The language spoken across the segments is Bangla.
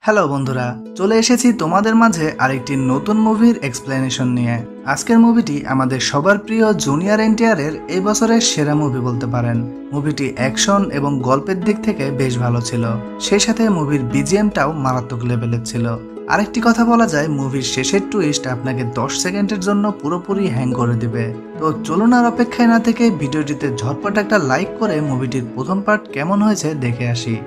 হ্যালো বন্ধুরা, চলে এসেছি তোমাদের মাঝে আরেকটি নতুন মুভির এক্সপ্লেনেশন নিয়ে। আজকের মুভিটি আমাদের সবার প্রিয় জুনিয়র এনটিআর-এর এই বছরের সেরা মুভি বলতে পারেন। মুভিটি অ্যাকশন এবং গল্পের দিক থেকে বেশ ভালো ছিল, সেই সাথে মুভির বিজিএমটাও মারাত্মক লেভেলের ছিল। আরেকটি কথা বলা যায়, মুভির শেষের টুইস্ট আপনাকে 10 সেকেন্ডের জন্য পুরোপুরি হ্যাং করে দিবে। তো চলুন আর অপেক্ষায় না থেকে ভিডিওটিতে ঝটপট একটা লাইক করে মুভিটির প্রথম পার্ট কেমন হয়েছে দেখে আসি।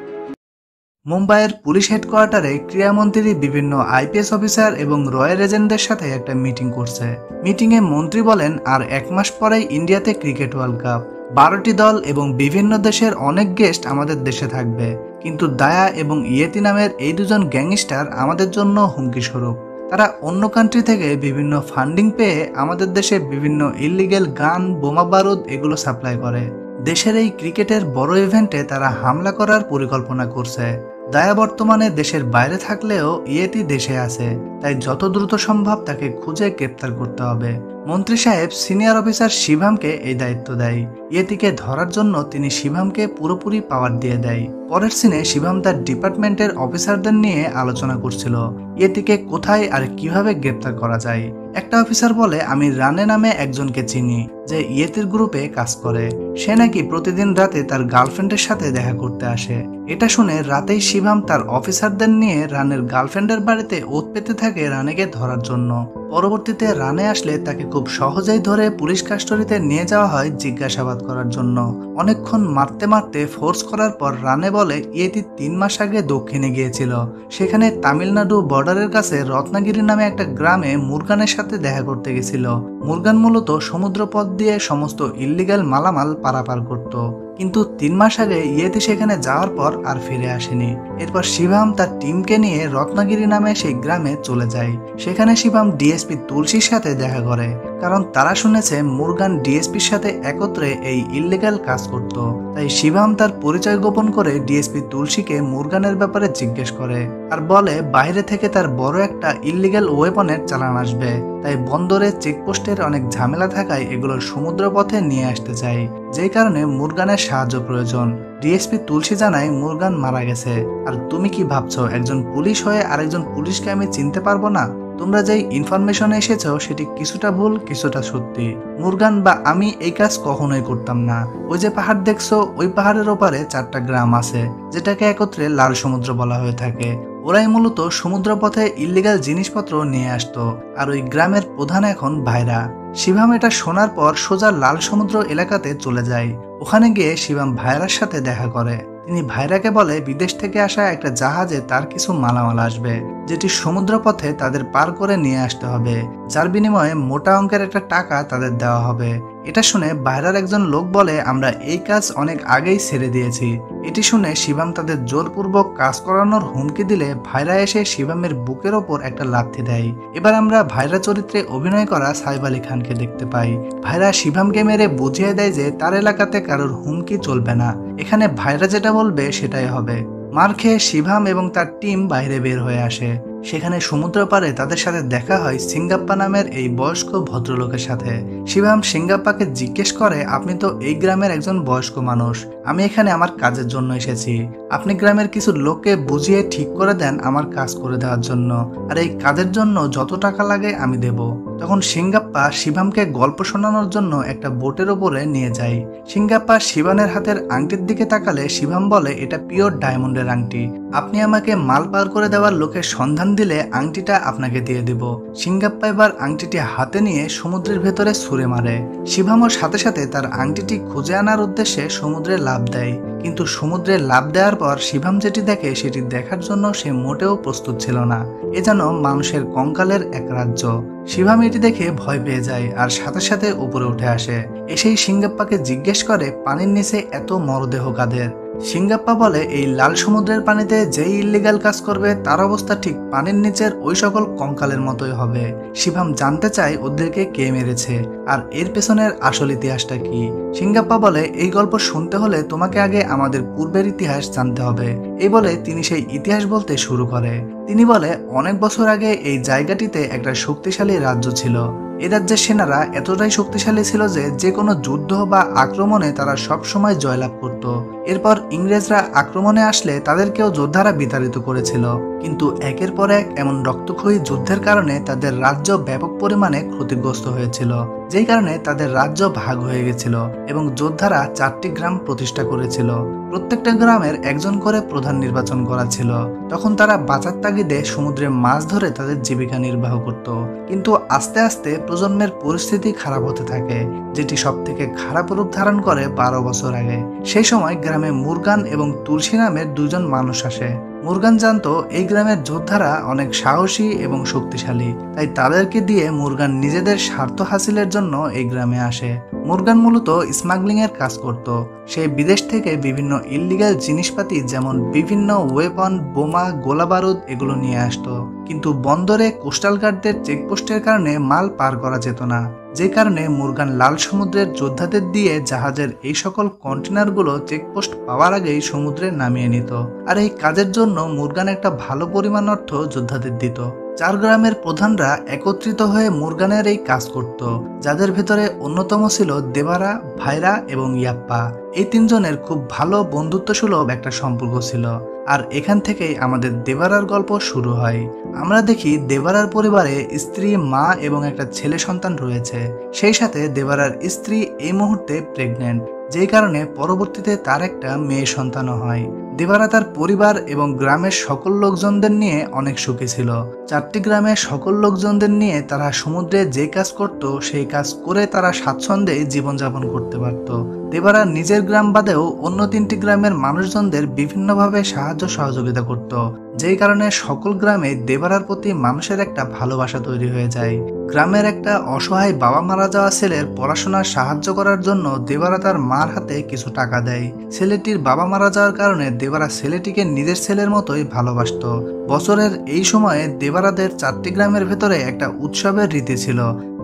মুম্বাইয়ের পুলিশ হেডকোয়ার্টারে ক্রীড়ামন্ত্রী বিভিন্ন আইপিএস অফিসার এবং রয়্যাল এজেন্টদের সাথে একটা মিটিং করছে। মিটিংয়ে মন্ত্রী বলেন, আর 1 মাস পরেই ইন্ডিয়াতে ক্রিকেট ওয়ার্ল্ড কাপ, 12টি দল এবং বিভিন্ন দেশের অনেক গেস্ট আমাদের দেশে থাকবে, কিন্তু দায়া এবং ইয়েতি নামের এই দুজন গ্যাংস্টার আমাদের জন্য হুমকি স্বরূপ। তারা অন্য কান্ট্রি থেকে বিভিন্ন ফান্ডিং পেয়ে আমাদের দেশে বিভিন্ন ইল্লিগেল গান, বোমা বারুদ এগুলো সাপ্লাই করে। দেশের এই ক্রিকেটের বড় ইভেন্টে তারা হামলা করার পরিকল্পনা করছে। দায়া বর্তমানে দেশের বাইরে থাকলেও ইয়েতি দেশে আছে, তাই যত দ্রুত সম্ভব তাকে খুঁজে গ্রেপ্তার করতে হবে। মন্ত্রী সাহেব সিনিয়র অফিসার শিভামকে এই দায়িত্ব দেয়। ইয়েতিকে ধরার জন্য তিনি শিভামকে পুরোপুরি পাওয়ার দিয়ে দেয়। পরের সিনে শিভাম তার ডিপার্টমেন্টের অফিসারদের নিয়ে আলোচনা করছিল ইয়েতিকে কোথায় আর কিভাবে গ্রেপ্তার করা যায়। একটা অফিসার বলে, আমি রানে নামে একজনকে চিনি যে ইয়েতির গ্রুপে কাজ করে। সে নাকি প্রতিদিন রাতে তার গার্লফ্রেন্ডের সাথে দেখা করতে আসে। এটা শুনে রাতেই শিভাম তার অফিসারদের নিয়ে রানের গার্লফ্রেন্ডের বাড়িতে ওত পেতে থাকে রানেকে ধরার জন্য। পরবর্তীতে রানে আসলে তাকে খুব সহজেই ধরে পুলিশ কাস্টডিতে নিয়ে যাওয়া হয় জিজ্ঞাসাবাদ করার জন্য। অনেকক্ষণ মারতে মারতে ফোর্স করার পর রানে বলে ইয়েতি 3 মাস আগে দক্ষিণে গিয়েছিল। সেখানে তামিলনাড়ু বর্ডারের কাছে রত্নাগিরি নামে একটা গ্রামে মুরগানের সাথে দেখা করতে গেছিল। মুরগান মূলত সমুদ্র পথ দিয়ে সমস্ত ইল্লিগাল মালামাল পারাপার করত, কিন্তু 3 মাস আগে ইয়েতি সেখানে যাওয়ার পর আর ফিরে আসেনি। এরপর শিভাম তার টিমকে নিয়ে রত্নাগিরি নামে সেই গ্রামে চলে যায়। সেখানে শিভাম ডিএসপি তুলসীর সাথে দেখা করে, কারণ তারা শুনেছে মুরগান ডিএসপির সাথে একত্রে এই ইল্লিগাল কাজ করত। তাই শিভাম তার পরিচয় গোপন করে ডিএসপি তুলসীকে মুরগানের ব্যাপারে জিজ্ঞেস করে আর বলে বাইরে থেকে তার বড় একটা ইল্লিগাল ওয়েপনের চালান আসবে, তাই বন্দরে চেকপোস্টের অনেক ঝামেলা থাকায় এগুলো সমুদ্র পথে নিয়ে আসতে চাই, যেই কারণে মুরগানের সাহায্য প্রয়োজন। ডিএসপি তুলসী জানায় মুরগান মারা গেছে। আর তুমি কি ভাবছো একজন পুলিশ হয়ে আরেকজন পুলিশকে আমি চিনতে পারবো না? তোমরা যেই ইনফরমেশনে এসেছো সেটি কিছুটা ভুল কিছুটা সত্যি। মুরগান বা আমি এই কাজ কখনোই করতাম না। ওই যে পাহাড় দেখছো, ওই পাহাড়ের ওপারে 4টা গ্রাম আছে, যেটাকে একত্রে লাল সমুদ্র বলা হয়ে থাকে। ওরাই মূলত সমুদ্র পথে ইল্লিগাল জিনিসপত্র নিয়ে আসতো, আর ওই গ্রামের প্রধান এখন ভাইরা। শিভাম এটা শোনার পর সোজা লাল সমুদ্র এলাকাতে চলে যায়। ওখানে গিয়ে শিভাম ভাইরার সাথে দেখা করে। তিনি ভাইরাকে বলে বিদেশ থেকে আসা একটা জাহাজে তার কিছু মালামাল আসবে, যেটি সমুদ্র পথে তাদের পার করে নিয়ে আসতে হবে, যার বিনিময়ে মোটা অঙ্কের একটা টাকা তাদের দেওয়া হবে। এটা শুনে বাইরের একজন লোক বলে, আমরা এই কাজ অনেক আগেই ছেড়ে দিয়েছি। এটি শুনে শিভাম তাদের জোরপূর্বক কাজ করানোর হুমকি দিলে ভাইরা এসে শিভামের বুকের ওপর একটা লাথি দেয়। এবার আমরা ভাইরা চরিত্রে অভিনয় করা সাইফ আলী খানকে দেখতে পাই। ভাইরা শিভামকে মেরে বুঝিয়ে দেয় যে তার এলাকাতে কারোর হুমকি চলবে না, এখানে ভাইরা যেটা বলবে সেটাই হবে। মার খেয়ে শিভাম এবং তার টিম বাইরে বের হয়ে আসে। সেখানে সমুদ্র পারে তাদের সাথে দেখা হয় সিঙ্গাপ্পা নামের এই বয়স্ক ভদ্রলোকের সাথে। শিভাম সিঙ্গাপ্পাকে জিজ্ঞেস করে, আপনি তো এই গ্রামের একজন বয়স্ক মানুষ, আমি এখানে আমার কাজের জন্য এসেছি, আপনি গ্রামের কিছু লোককে বুঝিয়ে ঠিক করে দেন আমার কাজ করে দেওয়ার জন্য, আর এই কাজের জন্য যত টাকা লাগে আমি দেব। তখন সিঙ্গাপ্পা শিভামকে গল্প শোনানোর জন্য একটা বোটের ওপরে নিয়ে যায়। সিঙ্গাপ্পা শিবানের হাতের আংটির দিকে তাকালে শিভাম বলে, এটা পিওর ডায়মন্ডের আংটি, আপনি আমাকে মাল পার করে দেওয়ার লোকের সন্ধান দিলে আংটিটা আপনাকে দিয়ে দেব। সিঙ্গাপ্পা এবার আংটিটি হাতে নিয়ে সমুদ্রের ভেতরে ছুঁড়ে মারে। শিভামও সাথে সাথে তার আংটিটি খুঁজে আনার উদ্দেশ্যে সমুদ্রে লাফ দেয়, কিন্তু সমুদ্রে লাফ দেওয়ার পর শিভাম যেটি দেখে সেটি দেখার জন্য সে মোটেও প্রস্তুত ছিল না। এ যেন মানুষের কঙ্কালের এক রাজ্য। শিভাম এটি দেখে ভয় পেয়ে যায় আর সাথে সাথে উপরে উঠে আসে। এসেই সিঙ্গাপ্পাকে জিজ্ঞেস করে, পানির নিচে এত মরদেহ কাদের? সিঙ্গাপ্পা বলে, এই লাল সমুদ্রের পানিতে যেই ইল্লিগাল কাজ করবে তার অবস্থা ঠিক পানির নিচের ওই সকল কঙ্কালের মতোই হবে। শিভাম জানতে চায় ওদেরকে কে মেরেছে আর এর পেছনের আসল ইতিহাসটা কি। সিঙ্গাপ্পা বলে, এই গল্প শুনতে হলে তোমাকে আগে আমাদের পূর্বের ইতিহাস জানতে হবে। এই বলে তিনি সেই ইতিহাস বলতে শুরু করে। তিনি বলে অনেক বছর আগে এই জায়গাটিতে একটা শক্তিশালী রাজ্য ছিল। এই রাজ্যের সেনারা এতটাই শক্তিশালী ছিল যে যে কোনো যুদ্ধ বা আক্রমণে তারা সব সময় জয়লাভ করত। এরপর ইংরেজরা আক্রমণে আসলে তাদেরকেও যোদ্ধারা বিতাড়িত করেছিল, কিন্তু একের পর এক এমন রক্তক্ষয়ী যুদ্ধের কারণে তাদের রাজ্য ব্যাপক পরিমাণে ক্ষতিগ্রস্ত হয়েছিল, যেই কারণে তাদের রাজ্য ভাগ হয়ে গেছিল এবং যোদ্ধারা 4টি গ্রাম প্রতিষ্ঠা করেছিল। প্রত্যেকটা গ্রামের একজন করে প্রধান নির্বাচন করা ছিল। তখন তারা বাঁচার তাগিদে সমুদ্রে মাছ ধরে তাদের জীবিকা নির্বাহ করত। কিন্তু আস্তে আস্তে প্রজন্মের পরিস্থিতি খারাপ হতে থাকে, যেটি সব থেকে খারাপ রূপ ধারণ করে 12 বছর আগে। সেই সময় গ্রামে মুরগান এবং তুলসী নামের দুজন মানুষ আসে। মুরগান জানতো এই গ্রামের যোদ্ধারা অনেক সাহসী এবং শক্তিশালী, তাই তাদেরকে দিয়ে মুরগান নিজেদের স্বার্থ হাসিলের জন্য এই গ্রামে আসে। মুরগান মূলত স্মাগলিং এর কাজ করত। সে বিদেশ থেকে বিভিন্ন ইল্লিগাল জিনিসপাতি যেমন বিভিন্ন ওয়েপন, বোমা, গোলাবারুদ এগুলো নিয়ে আসতো, কিন্তু বন্দরে কোস্টাল গার্ডদের চেকপোস্টের কারণে মাল পার করা যেত না, যে কারণে মুরগান লাল সমুদ্রের যোদ্ধাদের দিয়ে জাহাজের এই সকল কন্টেনারগুলো চেকপোস্ট পাওয়ার আগেই সমুদ্রে নামিয়ে নিত। আর এই কাজের জন্য মুরগান একটা ভালো পরিমাণ অর্থ যোদ্ধাদের দিত। 4 গ্রামের প্রধানরা একত্রিত হয়ে মুরগানের এই কাজ করত, যাদের ভেতরে অন্যতম ছিল দেবারা, ভাইরা এবং ইয়াপ্পা। এই 3 জনের খুব ভালো বন্ধুত্বসুলভ একটা সম্পর্ক ছিল। আর এখান থেকেই আমাদের দেবারার গল্প শুরু হয়। আমরা দেখি দেবারার পরিবারে স্ত্রী, মা এবং একটা ছেলে সন্তান রয়েছে। সেই সাথে দেবারার স্ত্রী এই মুহূর্তে প্রেগনেন্ট, যেই কারণে পরবর্তীতে তার একটা মেয়ে সন্তানও হয়। দেবারা তার পরিবার এবং গ্রামের সকল লোকজনদের নিয়ে অনেক সুখী ছিল। 4টি গ্রামের সকল লোকজনদের নিয়ে তারা সমুদ্রে যে কাজ করত সেই কাজ করে তারা স্বাচ্ছন্দ্যে জীবনযাপন করতে পারত। দেবারা নিজের গ্রাম বাদেও অন্য 3টি গ্রামের মানুষজনদের বিভিন্নভাবে সাহায্য সহযোগিতা করত, যেই কারণে সকল গ্রামে দেবারার প্রতি মানুষের একটা ভালোবাসা তৈরি হয়ে যায়। গ্রামের একটা অসহায় বাবা মারা যাওয়া ছেলের পড়াশোনার সাহায্য করার জন্য দেবারা তার মার হাতে কিছু টাকা দেয়। ছেলেটির বাবা মারা যাওয়ার কারণে দেবারা ছেলেটিকে নিজের ছেলের মতোই ভালোবাসত। বছরের এই সময়ে দেবারাদের 4টি গ্রামের ভেতরে একটা উৎসবের রীতি ছিল,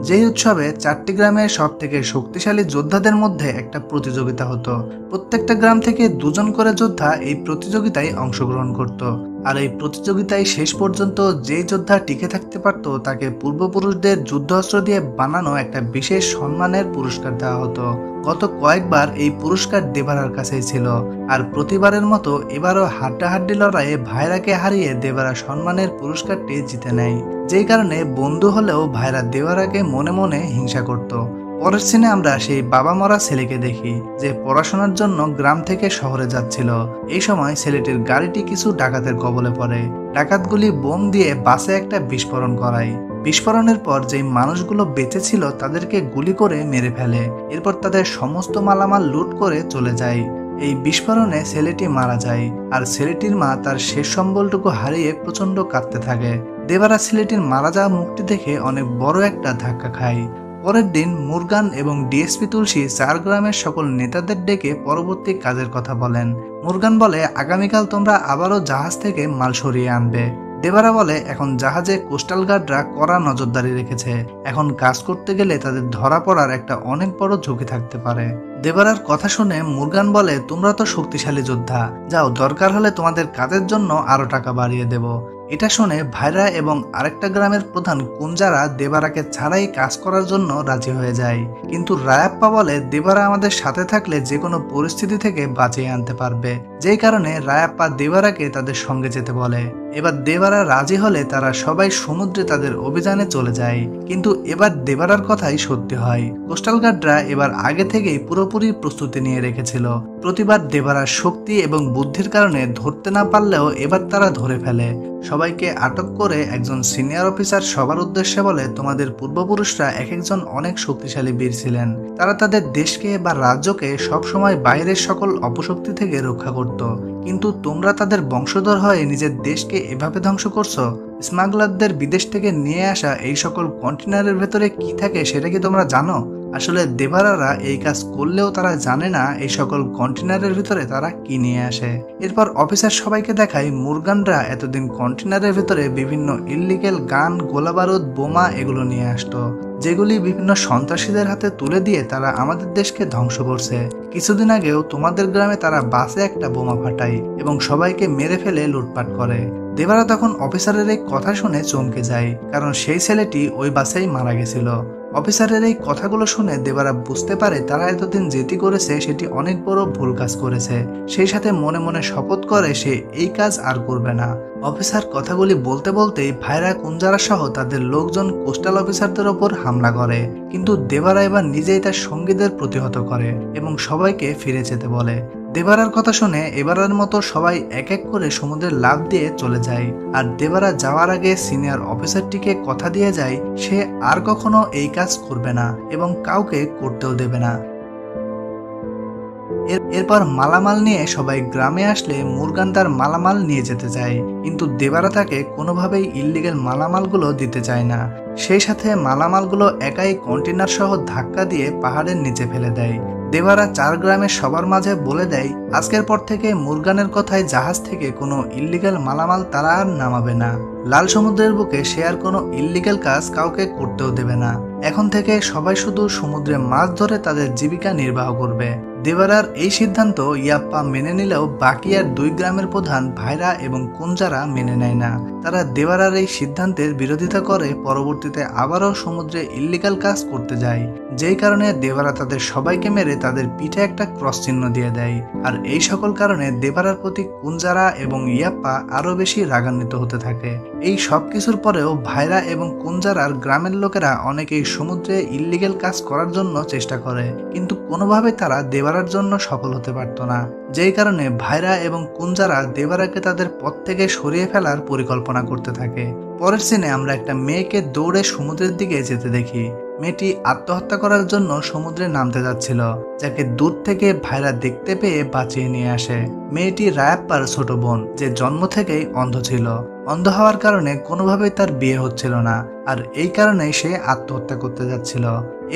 যেই উৎসবে 4টি গ্রামের সব থেকে শক্তিশালী যোদ্ধাদের মধ্যে একটা প্রতিযোগিতা হতো। প্রত্যেকটা গ্রাম থেকে 2 জন করে যোদ্ধা এই প্রতিযোগিতায় অংশগ্রহণ করত। আর এই প্রতিযোগিতায় শেষ পর্যন্ত যেই যোদ্ধা টিকে থাকতে পারত তাকে পূর্বপুরুষদের যুদ্ধ অস্ত্র দিয়ে বানানো একটা বিশেষ সম্মানের পুরস্কার দেওয়া হতো। গত কয়েকবার এই পুরস্কার দেবারার কাছেই ছিল, আর প্রতিবারের মতো এবারও হাড্ডাহাড্ডি লড়াইয়ে ভাইরাকে হারিয়ে দেবারা সম্মানের পুরস্কারটি জিতে নেয়। যেই কারণে বন্ধু হলেও ভাইরা দেবারাকে মনে মনে হিংসা করত। পরের সিনে আমরা সেই বাবা মরা ছেলেকে দেখি, যে পড়াশোনার জন্য গ্রাম থেকে শহরে যাচ্ছিল। এই সময় ছেলেটির গাড়িটি কিছু ডাকাতের কবলে পড়ে। ডাকাতগুলি বোম দিয়ে বাসে একটা বিস্ফোরণ করায়। বিস্ফোরণের পর যেই মানুষগুলো বেঁচে ছিল তাদেরকে গুলি করে মেরে ফেলে। এরপর তাদের সমস্ত মালামাল লুট করে চলে যায়। এই বিস্ফোরণে ছেলেটি মারা যায়, আর ছেলেটির মা তার শেষ সম্বলটুকু হারিয়ে প্রচন্ড কাঁদতে থাকে। দেবারা ছেলেটির মারা যাওয়া মুখটি দেখে অনেক বড় একটা ধাক্কা খায়। পরের দিন মুরগান এবং ডিএসপি তুলসী 4 গ্রামের সকল নেতাদের ডেকে পরবর্তী কাজের কথা বলেন। মুরগান বলে আগামীকাল তোমরা আবারও জাহাজ থেকে মাল সরিয়ে আনবে। দেবারা বলে এখন জাহাজে কোস্টাল গার্ডরা কড়া নজরদারি রেখেছে, এখন কাজ করতে গেলে তাদের ধরা পড়ার একটা অনেক বড় ঝুঁকি থাকতে পারে। দেবারার কথা শুনে মুরগান বলে তোমরা তো শক্তিশালী যোদ্ধা, যাও, দরকার হলে তোমাদের কাজের জন্য আরো টাকা বাড়িয়ে দেব। এটা শুনে ভাইরা এবং আরেকটা গ্রামের প্রধান কুঞ্জারা দেবারাকে ছাড়াই কাজ করার জন্য রাজি হয়ে যায়। কিন্তু রায়াপ্পা বলে দেবারা আমাদের সাথে থাকলে যে কোনো পরিস্থিতি থেকে বাঁচিয়ে আনতে পারবে, যেই কারণে রায়াপ্পা দেবারাকে তাদের সঙ্গে যেতে বলে। এবার দেবারা রাজি হলে তারা সবাই সমুদ্রে তাদের অভিযানে চলে যায়। কিন্তু এবার দেবারার কথাই সত্যি হয়। কোস্টাল গার্ডরা এবার আগে থেকেই পুরোপুরি প্রস্তুতি নিয়ে রেখেছিল। প্রতিবার দেবারার শক্তি এবং বুদ্ধির কারণে ধরতে না পারলেও এবার তারা ধরে ফেলে। সবাইকে আটক করে একজন সিনিয়র অফিসার সবার উদ্দেশ্যে বলে তোমাদের পূর্বপুরুষরা এক একজন অনেক শক্তিশালী বীর ছিলেন। তারা তাদের দেশকে বা রাজ্যকে সবসময় বাইরের সকল অপশক্তি থেকে রক্ষা করত, কিন্তু তোমরা তাদের বংশধর হয়ে নিজের দেশকে এভাবে ধ্বংস করছো। স্মাগলারদের বিদেশ থেকে নিয়ে আসা এই সকল কন্টেনারের ভেতরে কি থাকে সেটা কি তোমরা জানো? আসলে দেবারারা এই কাজ করলেও তারা জানে না এই সকল কন্টেনারের ভিতরে তারা কি নিয়ে আসে। এরপর অফিসার সবাইকে দেখায় মুরগানরা এতদিন কন্টেনারের ভিতরে বিভিন্ন ইল্লিগেল গান, গোলাবারুদ, বোমা এগুলো নিয়ে আসতো, যেগুলি বিভিন্ন সন্ত্রাসীদের হাতে তুলে দিয়ে তারা আমাদের দেশকে ধ্বংস করছে। কিছুদিন আগেও তোমাদের গ্রামে তারা বাসে একটা বোমা ফাটায় এবং সবাইকে মেরে ফেলে লুটপাট করে। দেবারা তখন অফিসারের এই কথা শুনে চমকে যায়, কারণ সেই ছেলেটি ওই বাসেই মারা গেছিল। অফিসারের এই কথাগুলো শুনে দেবারা বুঝতে পারে তারা এতদিন যেটি করেছে সেটি অনেক বড় ভুল কাজ করেছে। সেই সাথে মনে মনে শপথ করে সে এই কাজ আর করবে না। অফিসার কথাগুলি বলতে বলতেই ভাইরা কুঞ্জারা সহ তাদের লোকজন কোস্টাল অফিসারদের ওপর হামলা করে, কিন্তু দেবারা এবার নিজেই তার সঙ্গীদের প্রতিহত করে এবং সবাইকে ফিরে যেতে বলে। দেবারার কথা শুনে এবারের মতো সবাই এক এক করে সমুদ্রে লাফ দিয়ে চলে যায়। আর দেবারা যাওয়ার আগে সিনিয়র অফিসারটিকে কথা দিয়ে যায় সে আর কখনো এই কাজ করবে না এবং কাউকে করতেও দেবে না। এরপর মালামাল নিয়ে সবাই গ্রামে আসলে মুরগান তার মালামাল নিয়ে যেতে চায়, কিন্তু দেবারা তাকে কোনোভাবেই ইল্লিগেল মালামালগুলো দিতে চায় না। সেই সাথে মালামালগুলো একাই কন্টেনার সহ ধাক্কা দিয়ে পাহাড়ের নিচে ফেলে দেয়। দেবারা 4 গ্রামের সবার মাঝে বলে দেয় আজকের পর থেকে মুরগানের কথায় জাহাজ থেকে কোনো ইল্লিগেল মালামাল তারা আর নামাবে না। লাল সমুদ্রের বুকে সে আর কোনো ইল্লিগেল কাজ কাউকে করতেও দেবে না। এখন থেকে সবাই শুধু সমুদ্রে মাছ ধরে তাদের জীবিকা নির্বাহ করবে। দেবারার এই সিদ্ধান্ত ইয়াপ্পা মেনে নিলেও বাকি আর 2 গ্রামের প্রধান ভাইরা এবং কুঞ্জারা মেনে নেয় না। তারা দেবারার এই সিদ্ধান্তের বিরোধিতা করে পরবর্তীতে আবারও সমুদ্রে ইল্লিগাল কাজ করতে যায়, যেই কারণে দেবারা তাদের সবাইকে মেরে তাদের পিঠে একটা ক্রস চিহ্ন দিয়ে দেয়। আর এই সকল কারণে দেবারার প্রতি কুঞ্জারা এবং ইয়াপ্পা আরো বেশি রাগান্বিত হতে থাকে। এই সব কিছুর পরেও ভাইরা এবং কুঞ্জারার গ্রামের লোকেরা অনেকেই সমুদ্রে ইল্লিগেল কাজ করার জন্য চেষ্টা করে, কিন্তু কোনোভাবে তারা দেবারার জন্য সফল হতে পারত না। যেই কারণে ভাইরা এবং কুঞ্জারা দেবারাকে তাদের পথ থেকে সরিয়ে ফেলার পরিকল্পনা করতে থাকে। পরের সিনে আমরা একটা মেয়েকে দৌড়ে সমুদ্রের দিকে যেতে দেখি। মেয়েটি আত্মহত্যা করার জন্য সমুদ্রে নামতে যাচ্ছিল, যাকে দূর থেকে ভাইরা দেখতে পেয়ে বাঁচিয়ে নিয়ে আসে। মেয়েটি রায়াপ্পার ছোট বোন, যে জন্ম থেকেই অন্ধ ছিল। অন্ধ হওয়ার কারণে কোনোভাবেই তার বিয়ে হচ্ছিল না, আর এই কারণেই সে আত্মহত্যা করতে যাচ্ছিল।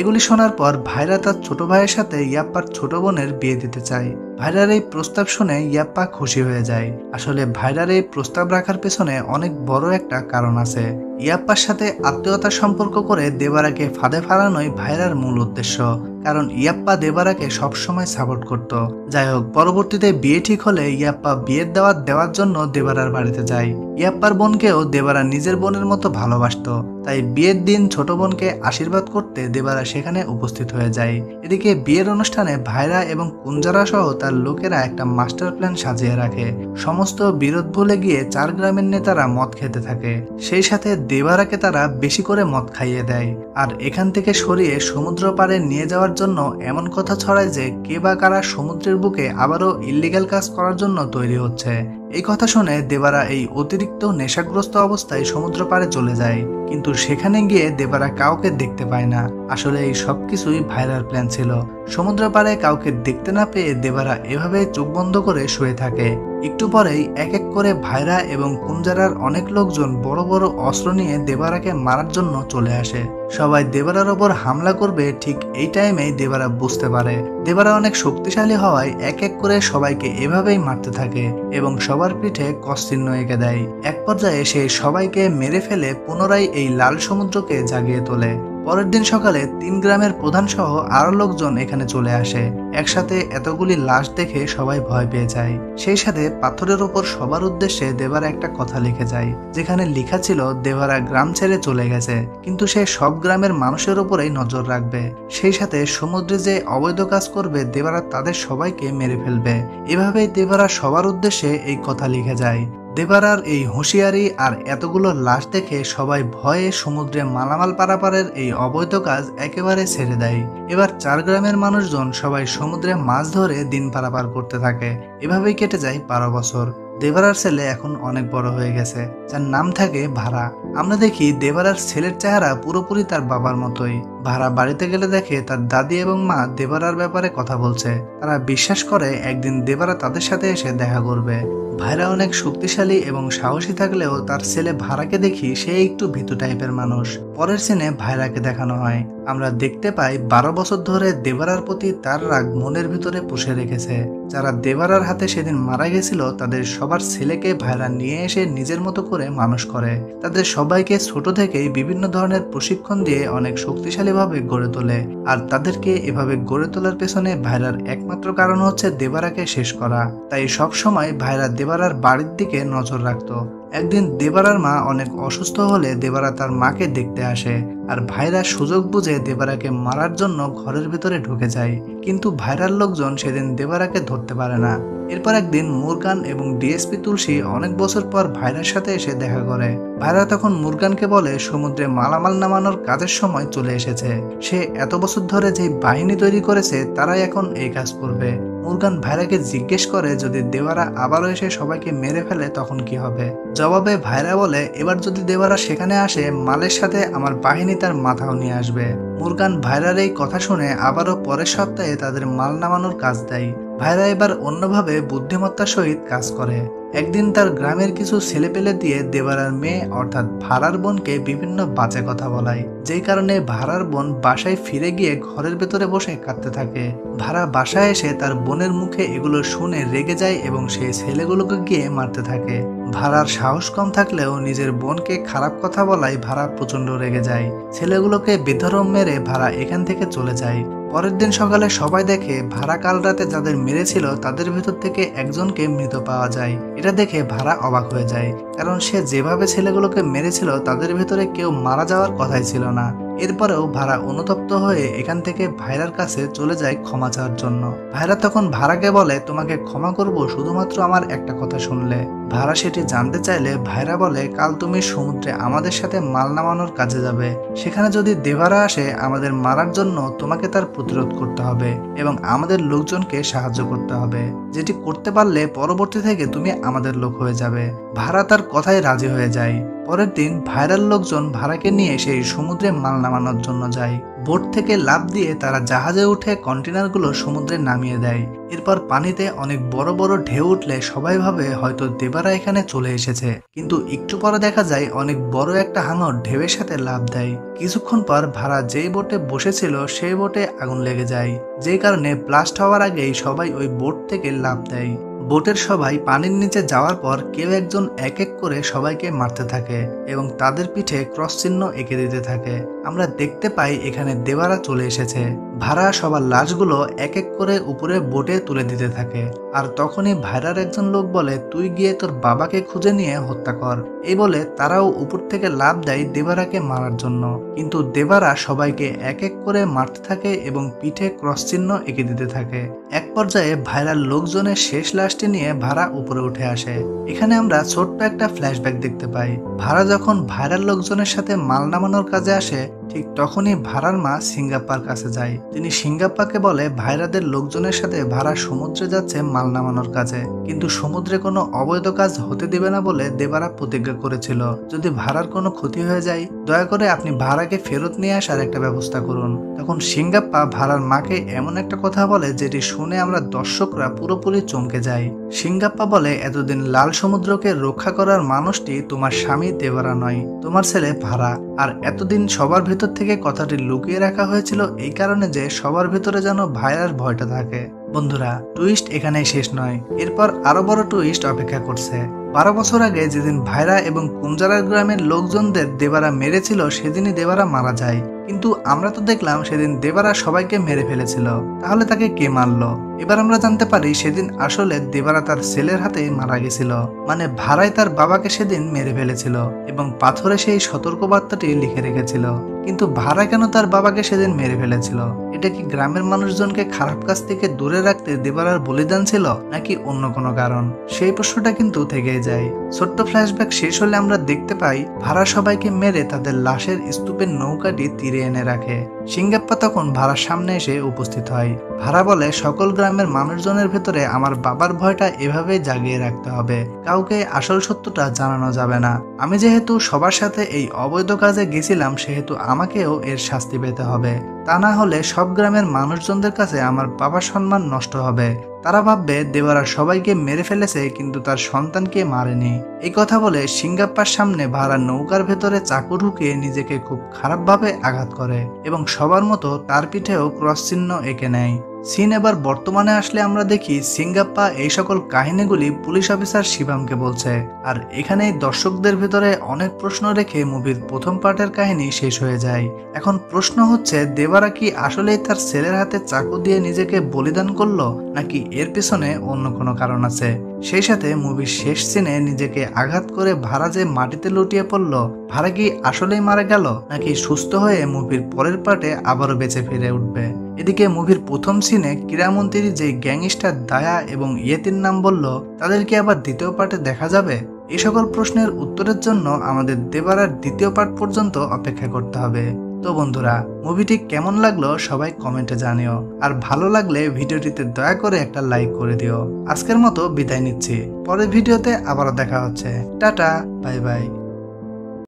এগুলি শোনার পর ভাইরা তার ছোট ভাইয়ের সাথে ইয়াপ্পার ছোট বোনের বিয়ে দিতে চায়। ভাইরার এই প্রস্তাব শুনে ইয়াপ্পা খুশি হয়ে যায়। আসলে ভাইরার এই প্রস্তাব রাখার পেছনে অনেক বড় একটা কারণ আছে। ইয়াপ্পার সাথে আত্মীয়তার সম্পর্ক করে দেবারাকে ফাঁদে ফেলানোই ভাইরার মূল উদ্দেশ্য, কারণ ইয়াপ্পা দেবারাকে সবসময় সাপোর্ট করত। যাই হোক, পরবর্তীতে বিয়ে ঠিক হলে ইয়াপ্পা বিয়ের দাওয়াত দেওয়ার জন্য দেবারার বাড়িতে যায়। ইয়াপ্পার বোনকেও দেবারা নিজের বোনের মতো ভালোবাসত, তাই বিয়ের দিন ছোট বোনকে আশীর্বাদ করতে দেবারা সেখানে উপস্থিত হয়ে যায়। এদিকে বিয়ের অনুষ্ঠানে ভাইরা এবং কুঞ্জারা সহ তার লোকেরা একটা মাস্টার প্ল্যান সাজিয়ে রাখে। সমস্ত বিরোধ ভুলে গিয়ে 4 গ্রামের নেতারা মদ খেতে থাকে। সেই সাথে দেবারাকে তারা বেশি করে মদ খাইয়ে দেয়, আর এখান থেকে সরিয়ে সমুদ্র পাড়ে নিয়ে যাওয়ার জন্য এমন কথা ছড়ায় যে কে বা কারা সমুদ্রের বুকে আবারও ইল্লিগাল কাজ করার জন্য তৈরি হচ্ছে। এই কথা শুনে দেবারা এই অতিরিক্ত নেশাগ্রস্ত অবস্থায় সমুদ্র পাড়ে চলে যায়, কিন্তু সেখানে গিয়ে দেবারা কাউকে দেখতে পায় না। আসলে এই সবকিছুই ভাইরার প্ল্যান ছিল। সমুদ্র পাড়ে কাউকে দেখতে না পেয়ে দেবারা এভাবে চোখ বন্ধ করে শুয়ে থাকে। একটু পরেই এক এক করে ভাইরা এবং কুঞ্জারার অনেক লোকজন বড় বড় অস্ত্র নিয়ে দেবারাকে মারার জন্য চলে আসে। সবাই দেবারার ওপর হামলা করবে, ঠিক এই টাইমেই দেবারা বুঝতে পারে দেবারা অনেক শক্তিশালী হওয়ায় এক এক করে সবাইকে এভাবেই মারতে থাকে এবং সবার পিঠে ক্রস চিহ্ন এঁকে দেয়। এক পর্যায়ে সে সবাইকে মেরে ফেলে পুনরায় এই লাল সমুদ্রকে জাগিয়ে তোলে। পরের দিন সকালে 3 গ্রামের প্রধান সহ আরো লোকজন এখানে চলে আসে। একসাথে এতগুলি লাশ দেখে সবাই ভয় পেয়ে যায়। সেই সাথে পাথরের ওপর সবার উদ্দেশ্যে দেবারা একটা কথা লিখে যায়, যেখানে লেখা ছিল দেবারা গ্রাম ছেড়ে চলে গেছে, কিন্তু সে সব গ্রামের মানুষের উপরেই নজর রাখবে। সেই সাথে সমুদ্রে যে অবৈধ কাজ করবে দেবারা তাদের সবাইকে মেরে ফেলবে। এভাবেই দেবারা সবার উদ্দেশ্যে এই কথা লিখে যায়। দেবারার এই হুঁশিয়ারি আর এতগুলো লাশ দেখে সবাই ভয়ে সমুদ্রে মালামাল পারাপারের এই অবৈধ কাজ একেবারে ছেড়ে দেয়। এবার 4 গ্রামের মানুষজন সবাই সমুদ্রে মাছ ধরে দিন পারাপার করতে থাকে। এভাবেই কেটে যায় 12 বছর। দেবারার ছেলে এখন অনেক বড় হয়ে গেছে, যার নাম থাকে ভাড়া। আমরা দেখি দেবারার ছেলের চেহারা পুরোপুরি তার বাবার মতোই। ভাড়া বাড়িতে গেলে দেখে তার দাদি এবং মা দেবারার ব্যাপারে কথা বলছে। তারা বিশ্বাস করে একদিন দেবারা তাদের সাথে এসে দেখা করবে। ভাইরা অনেক শক্তিশালী এবং সাহসী থাকলেও তার ছেলে ভাড়াকে দেখি সে একটু ভীতু টাইপের মানুষ। পরের সিনে ভাইরাকে দেখানো হয়। আমরা দেখতে পাই 12 বছর ধরে দেবারার প্রতি তার রাগ মনের ভিতরে পুষে রেখেছে। যারা দেবারার হাতে সেদিন মারা গেছিল তাদের সবার ছেলেকে ভাইরা নিয়ে এসে নিজের মতো করে মানুষ করে। তাদের সবাইকে ছোট থেকেই বিভিন্ন ধরনের প্রশিক্ষণ দিয়ে অনেক শক্তিশালীভাবে গড়ে তোলে। আর তাদেরকে এভাবে গড়ে তোলার পেছনে ভাইরার একমাত্র কারণ হচ্ছে দেবারাকে শেষ করা। তাই সব সময় ভাইরা দেবারার বাড়ির দিকে নজর রাখতো। একদিন দেবারার মা অনেক অসুস্থ হলে দেবারা তার মাকে দেখতে আসে, আর ভাইরা সুযোগ বুঝে দেবারাকে মারার জন্য ঘরের ভিতরে ঢুকে যায়। কিন্তু ভাইরার লোকজন সেদিন দেবারাকে ধরতে পারে না। এরপর একদিন মুরগান এবং ডিএসপি তুলসী অনেক বছর পর ভাইরার সাথে এসে দেখা করে। ভাইরা তখন মুরগানকে বলে সমুদ্রে মালামাল নামানোর কাজের সময় চলে এসেছে। সে এত বছর ধরে যে বাহিনী তৈরি করেছে তারাই এখন এই কাজ করবে। মুরগান ভাইরাকে জিজ্ঞেস করে যদি দেবারা আবারও এসে সবাইকে মেরে ফেলে তখন কি হবে। জবাবে ভাইরা বলে এবার যদি দেবারা সেখানে আসে মালের সাথে আমার বাহিনী তার মাথাও নিয়ে আসবে। মুরগান ভাইরার এই কথা শুনে আবারও পরের সপ্তাহে তাদের মাল নামানোর কাজ দেয়। ভাইরা এবার অন্যভাবে বুদ্ধিমত্তার সহিত কাজ করে। একদিন তার গ্রামের কিছু ছেলেপেলে দিয়ে দেবারার মেয়ে অর্থাৎ ভাড়ার বোনকে বিভিন্ন বাজে কথা বলায়, যেই কারণে ভাড়ার বোন বাসায় ফিরে গিয়ে ঘরের ভেতরে বসে কাঁদতে থাকে। ভাড়া বাসায় এসে তার বোনের মুখে এগুলো শুনে রেগে যায় এবং সেই ছেলেগুলোকে গিয়ে মারতে থাকে। ভাড়ার সাহস কম থাকলেও নিজের বোনকে খারাপ কথা বলায় ভাড়া প্রচন্ড রেগে যায়। ছেলেগুলোকে বেধড়ক মেরে ভাড়া এখান থেকে চলে যায়। পরের দিন সকালে সবাই দেখে ভাড়া কাল রাতে যাদের মেরেছিল তাদের ভেতর থেকে একজনকে মৃত পাওয়া যায়। এটা দেখে ভাড়া অবাক হয়ে যায়, কারণ সে যেভাবে ছেলেগুলোকে মেরেছিল তাদের ভেতরে কেউ মারা যাওয়ার কথাই ছিল না। এরপরেও ভাড়া অনুতপ্ত হয়ে এখান থেকে ভাইরার কাছে চলে যায় ক্ষমা চাওয়ার জন্য। ভাইরা তখন ভাড়াকে বলে তোমাকে ক্ষমা করব শুধুমাত্র আমার একটা কথা শুনলে। ভাড়া সেটি জানতে চাইলে ভাইরা বলে কাল তুমি সমুদ্রে আমাদের সাথে মাল নামানোর কাজে যাবে। সেখানে যদি দেবারা আসে আমাদের মারার জন্য তোমাকে তার প্রতিরোধ করতে হবে এবং আমাদের লোকজনকে সাহায্য করতে হবে, যেটি করতে পারলে পরবর্তী থেকে তুমি আমাদের লোক হয়ে যাবে। ভাড়া তার কথায় রাজি হয়ে যায়। পরের দিন ভাইরাল লোকজন ভাড়াকে নিয়ে সেই সমুদ্রে মাল নামানোর জন্য যায়। বোট থেকে লাফ দিয়ে তারা জাহাজে উঠে কন্টেনারগুলো সমুদ্রে নামিয়ে দেয়। এরপর পানিতে অনেক বড় বড় ঢেউ উঠলে সবাই ভাবে হয়তো দেবারা এখানে চলে এসেছে, কিন্তু একটু পরে দেখা যায় অনেক বড় একটা হাঙর ঢেউয়ের সাথে লাফ দেয়। কিছুক্ষণ পর ভাড়া যেই বোটে বসেছিল সেই বোটে আগুন লেগে যায়, যেই কারণে ব্লাস্ট হওয়ার আগেই সবাই ওই বোট থেকে লাফ দেয়। বোটের সবাই পানির নিচে যাওয়ার পর কেউ একজন এক এক করে সবাইকে মারতে থাকে এবং তাদের পিঠে ক্রস চিহ্ন এঁকে দিতে থাকে। আমরা দেখতে পাই এখানে দেবারা চলে এসেছে। ভাড়া সবার লাশগুলো এক এক করে উপরে বোটে তুলে দিতে থাকে। আর তখনই ভাইরার একজন লোক বলে তুই গিয়ে তোর বাবাকে খুঁজে নিয়ে হত্যা কর। এই বলে তারাও উপর থেকে লাফ দেয় দেবারাকে মারার জন্য, কিন্তু দেবারা সবাইকে এক এক করে মারতে থাকে এবং পিঠে ক্রস চিহ্ন এঁকে দিতে থাকে। এক পর্যায়ে ভাইরার লোকজনের শেষ লাশটি নিয়ে ভাড়া উপরে উঠে আসে। এখানে আমরা ছোট্ট একটা ফ্ল্যাশব্যাক দেখতে পাই। ভাড়া যখন ভাইরাল লোকজনের সাথে মাল নামানোর কাজে আসে ঠিক তখনই ভাড়ার মা সিঙ্গাপ্পার কাছে যায়। তিনি সিঙ্গাপ্পাকে বলে ভাইরাদের লোকজনের সাথে ভাড়া সমুদ্রে যাচ্ছে মাল নামানোর কাজে, কিন্তু সমুদ্রে কোনো অবৈধ কাজ হতে দিবে না বলে দেবারা প্রতিজ্ঞা করেছিল। যদি ভাড়ার কোনো ক্ষতি হয়ে যায় দয়া করে আপনি ভাড়াকে ফেরত নিয়ে আসার একটা ব্যবস্থা করুন। তখন সিঙ্গাপ্পা ভাড়ার মাকে এমন একটা কথা বলে যেটি শুনে আমরা দর্শকরা পুরোপুরি চমকে যাই। সিঙ্গাপ্পা বলে এতদিন লাল সমুদ্রকে রক্ষা করার মানুষটি তোমার স্বামী দেবারা নয়, তোমার ছেলে ভাড়া। আর এতদিন সবার ভেতর থেকে কথাটি লুকিয়ে রাখা হয়েছিল এই কারণে যে সবার ভেতরে যেন ভাইরার ভয়টা থাকে। বন্ধুরা, টুইস্ট এখানেই শেষ নয়, এরপর আরো বড় টুইস্ট অপেক্ষা করছে। 12 বছর আগে যেদিন ভাইরা এবং কুমজারার গ্রামের লোকজনদের দেবারা মেরেছিল সেদিনই দেবারা মারা যায়, কিন্তু আমরা তো দেখলাম সেদিন দেবারা সবাইকে মেরে ফেলেছিল। তাহলে তাকে কে মারলো? এবার আমরা জানতে পারি সেদিন আসলে দেবারা তার ছেলের হাতে মারা গেছিল। মানে ভাড়াই তার বাবাকে সেদিন মেরে ফেলেছিল এবং পাথরে সেই সতর্কবার্তাটি লিখে রেখেছিল। কিন্তু ভাড়া কেন তার বাবাকে সেদিন মেরে ফেলেছিল? এটা কি গ্রামের মানুষজনকে খারাপ কাজ থেকে দূরে রাখতে দেবারার বলিদান ছিল, নাকি অন্য কোনো কারণ? সেই প্রশ্নটা কিন্তু থেকেই যায়। ছোট্ট ফ্ল্যাশব্যাক শেষ হলে আমরা দেখতে পাই ভাড়া সবাইকে মেরে তাদের লাশের স্তূপের নৌকাটি তীরে এনে রাখে। সিঙ্গাপ্পা তখন ভাড়ার সামনে এসে উপস্থিত হয়। ভাড়া বলে সকল গ্রামের মানুষজনের ভেতরে আমার বাবার ভয়টা এভাবেই জাগিয়ে রাখতে হবে, কাউকে আসল সত্যটা জানানো যাবে না। আমি যেহেতু সবার সাথে এই অবৈধ কাজে গেছিলাম সেহেতু আমাকেও এর শাস্তি পেতে হবে, তা না হলে সব গ্রামের মানুষজনদের কাছে আমার বাবার সম্মান নষ্ট হবে। তারা ভাববে দেবারা সবাইকে মেরে ফেলেছে কিন্তু তার সন্তানকে মারেনি। এই কথা বলে সিঙ্গাপ্পার সামনে ভাড়া নৌকার ভেতরে চাকু ঢুকিয়ে নিজেকে খুব খারাপভাবে আঘাত করে এবং সবার মতো তার পিঠেও ক্রস চিহ্ন এঁকে নেয়। সিন এবার বর্তমানে আসলে আমরা দেখি সিঙ্গাপ্পা এই সকল কাহিনীগুলি পুলিশ অফিসার শিবামকে বলছে, আর এখানেই দর্শকদের ভিতরে অনেক প্রশ্ন রেখে মুভির প্রথম পার্টের কাহিনী শেষ হয়ে যায়। এখন প্রশ্ন হচ্ছে, দেবারা কি আসলেই তার ছেলের হাতে চাকু দিয়ে নিজেকে বলিদান করলো, নাকি এর পিছনে অন্য কোনো কারণ আছে? সেই সাথে মুভির শেষ সিনে নিজেকে আঘাত করে ভাড়া যে মাটিতে লুটিয়ে পড়লো, ভাড়া কি আসলেই মারা গেল, নাকি সুস্থ হয়ে মুভির পরের পার্টে আবারও বেঁচে ফিরে উঠবে? এদিকে মুভির প্রথম সিনে ক্রীড়ামন্ত্রী যে গ্যাংস্টার দায়া এবং ইয়েতির নাম বলল, তাদের কি আবার দ্বিতীয় পার্টে দেখা যাবে? এই সকল প্রশ্নের উত্তরের জন্য আমাদের দেবারার দ্বিতীয় পার্ট পর্যন্ত অপেক্ষা করতে হবে। তো বন্ধুরা, মুভিটি কেমন লাগলো সবাই কমেন্টে জানিও, আর ভালো লাগলে ভিডিওটিতে দয়া করে একটা লাইক করে দিও। আজকের মতো বিদায় নিচ্ছি, পরের ভিডিওতে আবারও দেখা হচ্ছে। Tata, bye bye.